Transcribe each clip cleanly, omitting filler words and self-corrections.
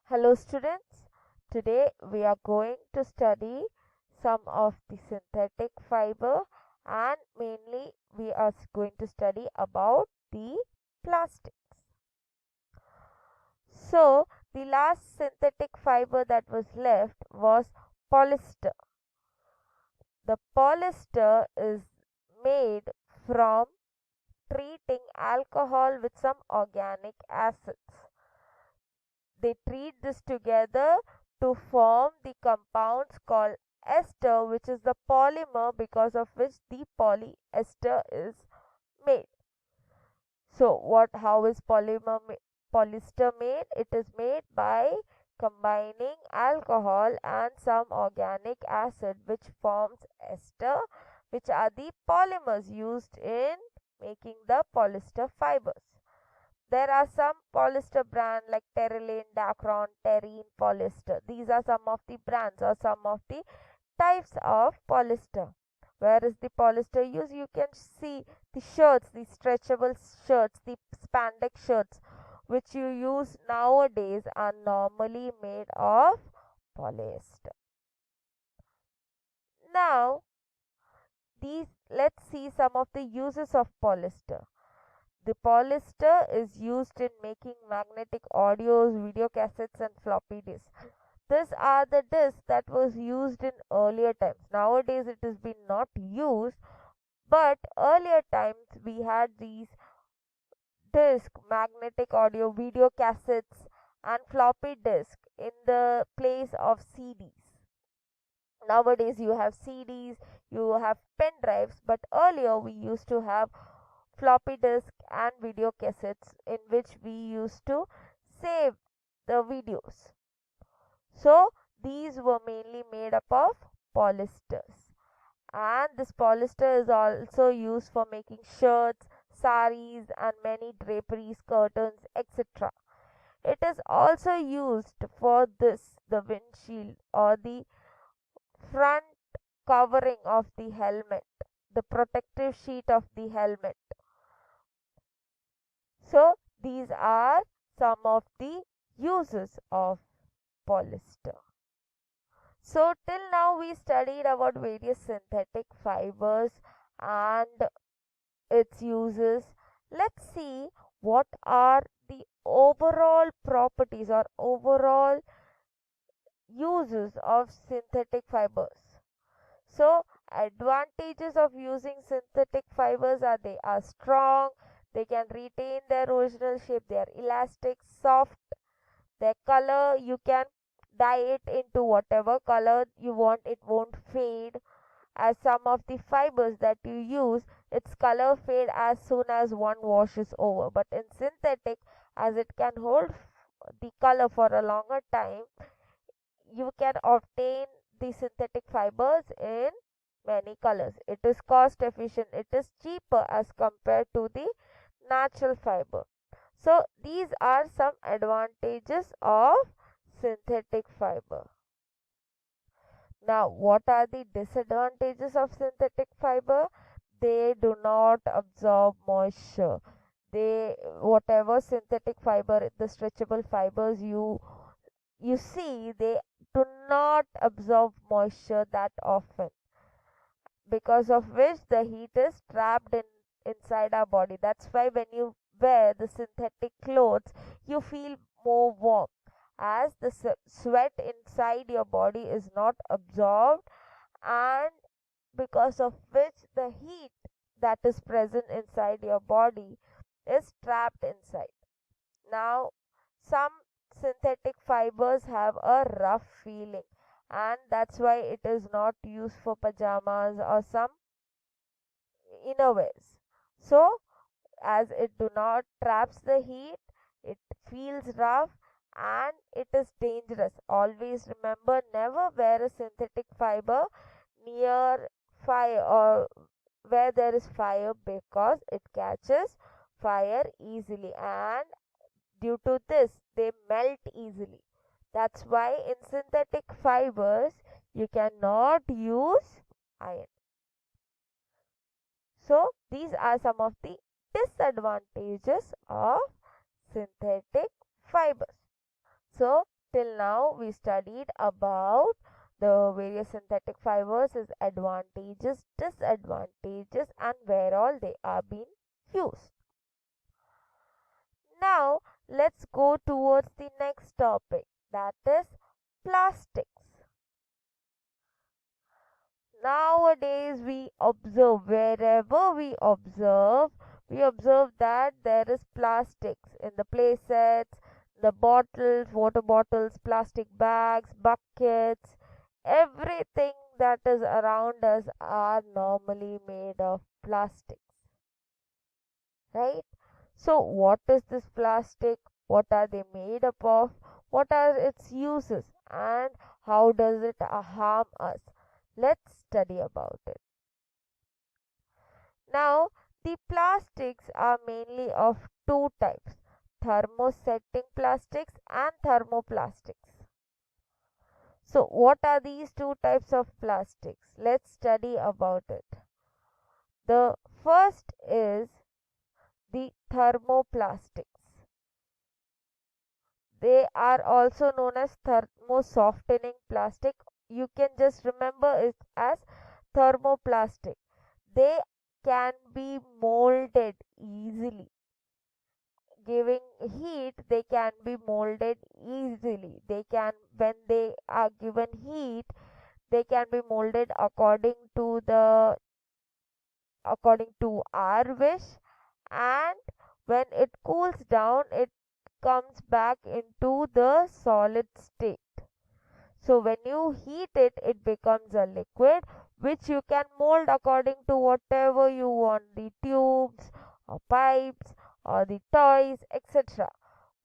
Hello students, today we are going to study some of the synthetic fiber and mainly we are going to study about the plastics. So the last synthetic fiber that was left was polyester. The polyester is made from treating alcohol with some organic acids. They treat this together to form the compounds called ester, which is the polymer because of which the polyester is made. So, how is polyester made? It is made by combining alcohol and some organic acid, which forms ester, which are the polymers used in making the polyester fibers. There are some polyester brands like Terylene, Dacron, Terene polyester. These are some of the brands or some of the types of polyester. Where is the polyester used? You can see the shirts, the stretchable shirts, the spandex shirts, which you use nowadays are normally made of polyester. Now, let's see some of the uses of polyester. The polyester is used in making magnetic audios, video cassettes, and floppy disks. These are the discs that was used in earlier times. Nowadays, it has been not used, but earlier times we had these disc, magnetic audio, video cassettes, and floppy disk in the place of CDs. Nowadays, you have CDs, you have pen drives, but earlier we used to have floppy disk and video cassettes in which we used to save the videos. So these were mainly made up of polysters, and this polyester is also used for making shirts, saris, and many draperies, curtains, etc. It is also used for the windshield or the front covering of the helmet, the protective sheet of the helmet. So these are some of the uses of polyester. So till now we studied about various synthetic fibers and its uses. Let's see what are the overall properties or overall uses of synthetic fibers. So advantages of using synthetic fibers are they are strong, they can retain their original shape, they are elastic, soft, their color you can dye it into whatever color you want, it won't fade. As some of the fibers that you use, its color fade as soon as one washes over, but in synthetic, as it can hold the color for a longer time, you can obtain the synthetic fibers in many colors. It is cost efficient, it is cheaper as compared to the natural fiber. So these are some advantages of synthetic fiber. Now, what are the disadvantages of synthetic fiber? They do not absorb moisture. They whatever synthetic fiber, the stretchable fibers you see, they do not absorb moisture that often, because of which the heat is trapped inside our body. That's why when you wear the synthetic clothes, you feel more warm, as the sweat inside your body is not absorbed, and because of which the heat that is present inside your body is trapped inside. Now, some synthetic fibers have a rough feeling, and that's why it is not used for pajamas or some innerwears. So, as it do not traps the heat, it feels rough and it is dangerous. Always remember, never wear a synthetic fiber near fire or where there is fire, because it catches fire easily, and due to this they melt easily. That's why in synthetic fibers you cannot use iron. So these are some of the disadvantages of synthetic fibers. So till now we studied about the various synthetic fibers, its advantages, disadvantages, and where all they are being used. Now let's go towards the next topic, that is plastics. Nowadays wherever we observe that there is plastics in the play sets, the bottles, water bottles, plastic bags, buckets, everything that is around us are normally made of plastics, right? So what is this plastic? What are they made up of? What are its uses, and how does it harm us? Let's study about it. Now, the plastics are mainly of two types, thermosetting plastics and thermoplastics. So, what are these two types of plastics? Let's study about it. The first is the thermoplastics. They are also known as thermosoftening plastic. You can just remember it as thermoplastic. They can be molded easily. Giving heat, they can be molded easily. They can, when they are given heat, they can be molded according to our wish, and when it cools down, it comes back into the solid state. So when you heat it, it becomes a liquid which you can mold according to whatever you want, the tubes or pipes or the toys, etc.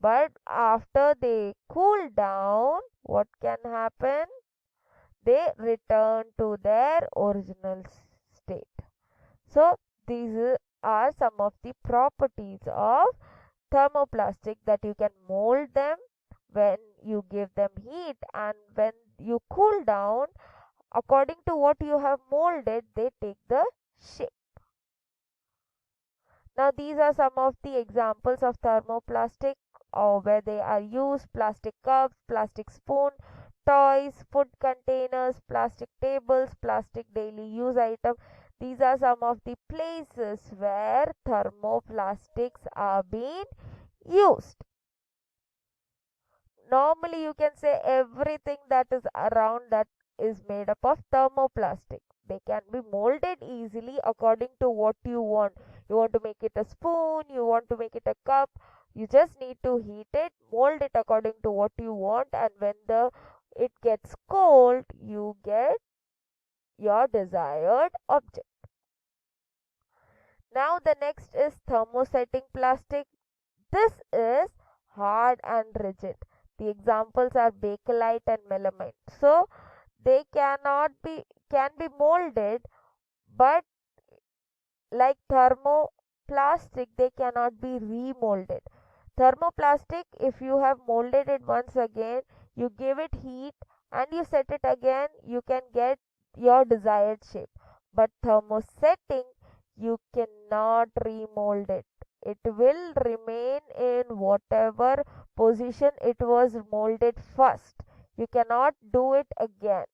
But after they cool down, what can happen? They return to their original state. So these are some of the properties of thermoplastic, that you can mold them when you give them heat, and when you cool down, according to what you have molded, they take the shape. Now these are some of the examples of thermoplastic, or where they are used: plastic cups, plastic spoon, toys, food containers, plastic tables, plastic daily use item. These are some of the places where thermoplastics are being used. Normally you can say everything that is around that is made up of thermoplastic. They can be molded easily according to what you want. You want to make it a spoon, you want to make it a cup, you just need to heat it, mold it according to what you want, and when the it gets cold, you get your desired object. Now the next is thermosetting plastic. This is hard and rigid. The examples are bakelite and melamine. So they can be molded, but like thermoplastic, they cannot be remolded. Thermoplastic, if you have molded it once again, you give it heat and you set it again, you can get your desired shape. But thermosetting, you cannot remold it. It will remain in whatever position it was molded first. You cannot do it again.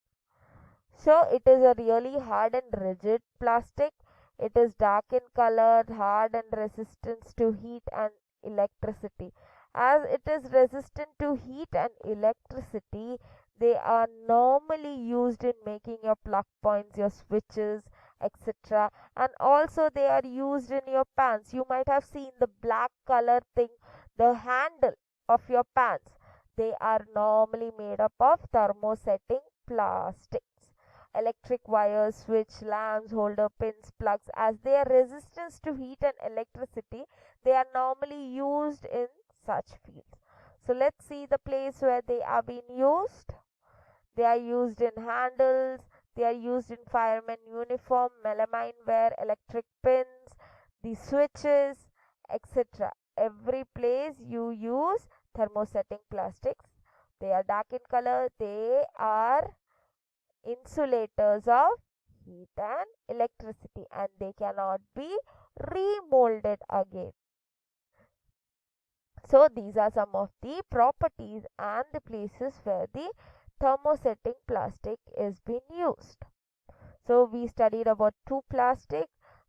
So it is a really hard and rigid plastic. It is dark in color, hard and resistant to heat and electricity. As it is resistant to heat and electricity, they are normally used in making your plug points, your switches, etc. And also they are used in your pans. You might have seen the black color thing, the handle of your pans. They are normally made up of thermosetting plastics. Electric wires, switch, lamps, holder, pins, plugs, as their resistance to heat and electricity, they are normally used in such fields. So let's see the place where they are being used. They are used in handles, they are used in fireman uniform, melamine wear, electric pins, the switches, etc. Every place you use thermosetting plastics. They are dark in color, they are insulators of heat and electricity, and they cannot be remolded again. So these are some of the properties and the places where the thermosetting plastic is being used. So we studied about two plastic,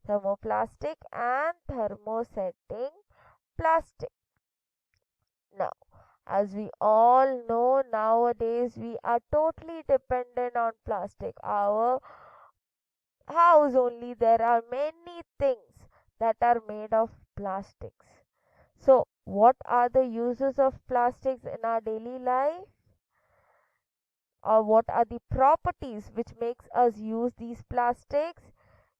thermoplastic and thermosetting plastic. Now, as we all know, nowadays we are totally dependent on plastic. Our house only, there are many things that are made of plastics. So, what are the uses of plastics in our daily life? Or what are the properties which makes us use these plastics?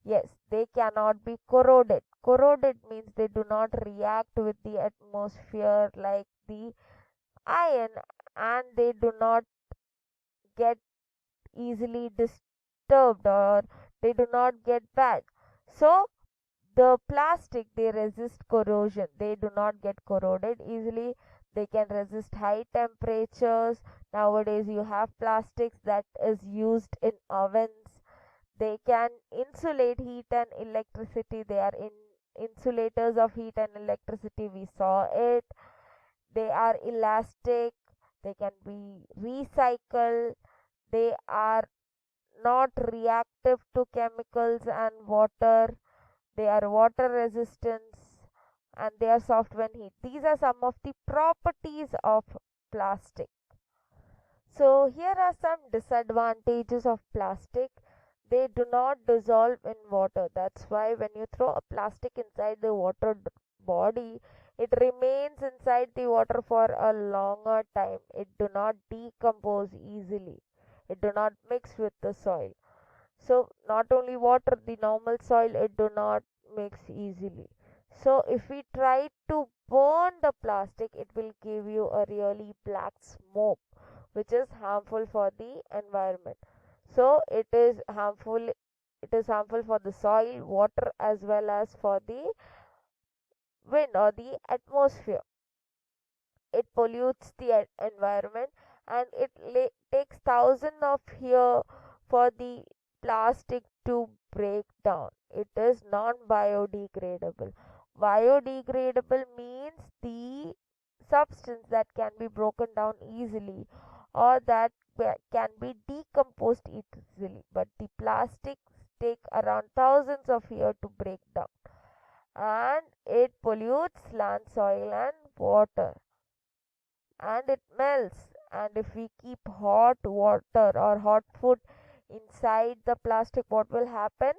Yes, they cannot be corroded. Corroded means they do not react with the atmosphere like the iron, and they do not get easily disturbed, or they do not get bad. So the plastic, they resist corrosion, they do not get corroded easily. They can resist high temperatures. Nowadays you have plastics that is used in ovens. They can insulate heat and electricity. They are in insulators of heat and electricity, we saw it. They are elastic, they can be recycled, they are not reactive to chemicals and water, they are water resistant, and they are soft when heat. These are some of the properties of plastic. So here are some disadvantages of plastic. They do not dissolve in water. That's why when you throw a plastic inside the water body, it remains inside the water for a longer time. It do not decompose easily. It do not mix with the soil. So not only water, the normal soil, it do not mix easily. So if we try to burn the plastic, it will give you a really black smoke, which is harmful for the environment. So it is harmful for the soil, water, as well as for the wind or the atmosphere. It pollutes the environment, and it takes thousands of years for the plastic to break down. It is non biodegradable. Biodegradable means the substance that can be broken down easily, or that can be decomposed easily, but the plastics take around thousands of years to break down, and it pollutes land, soil and water, and it melts. And if we keep hot water or hot food inside the plastic, what will happen?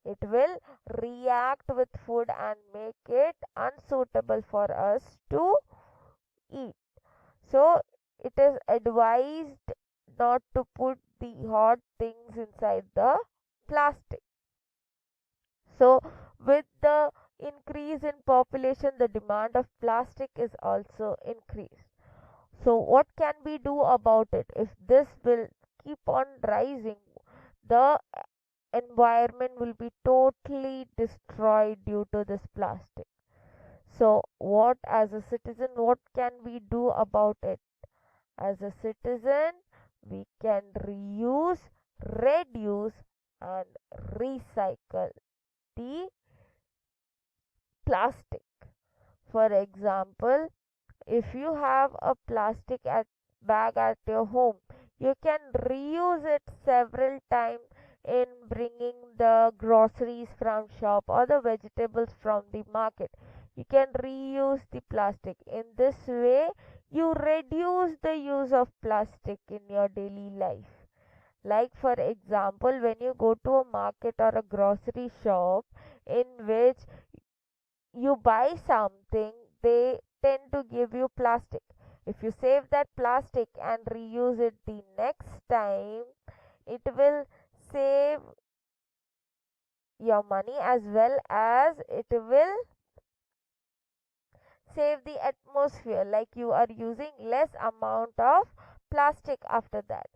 It will react with food and make it unsuitable for us to eat. So it is advised not to put the hot things inside the plastic. So with the increase in population, the demand of plastic is also increased. So what can we do about it? If this will keep on rising, the environment will be totally destroyed due to this plastic. So what, as a citizen, what can we do about it? As a citizen, we can reuse, reduce and recycle the plastic. For example, if you have a plastic bag at your home, you can reuse it several times in bringing the groceries from shop or the vegetables from the market. You can reuse the plastic. In this way, you reduce the use of plastic in your daily life. Like for example, when you go to a market or a grocery shop in which you buy something, they tend to give you plastic. If you save that plastic and reuse it the next time, it will save your money, as well as it will save the atmosphere, like you are using less amount of plastic after that.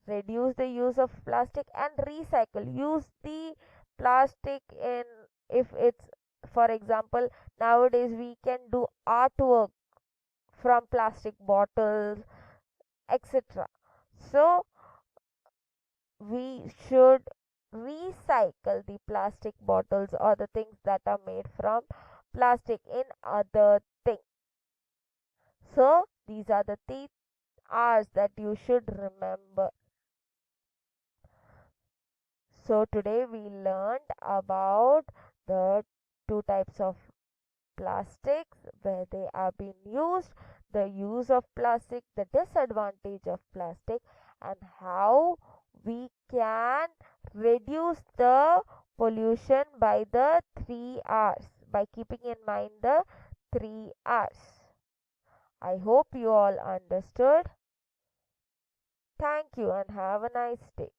Reduce the use of plastic and recycle. Use the plastic in, if it's, for example, nowadays we can do artwork from plastic bottles, etc. So we should recycle the plastic bottles or the things that are made from plastic in other things. So these are the 3 R's that you should remember. So today we learned about the 2 types of plastics, where they are being used, the use of plastic, the disadvantage of plastic, and how we can reduce the pollution by the 3 R's, by keeping in mind the 3 R's. I hope you all understood. Thank you and have a nice day.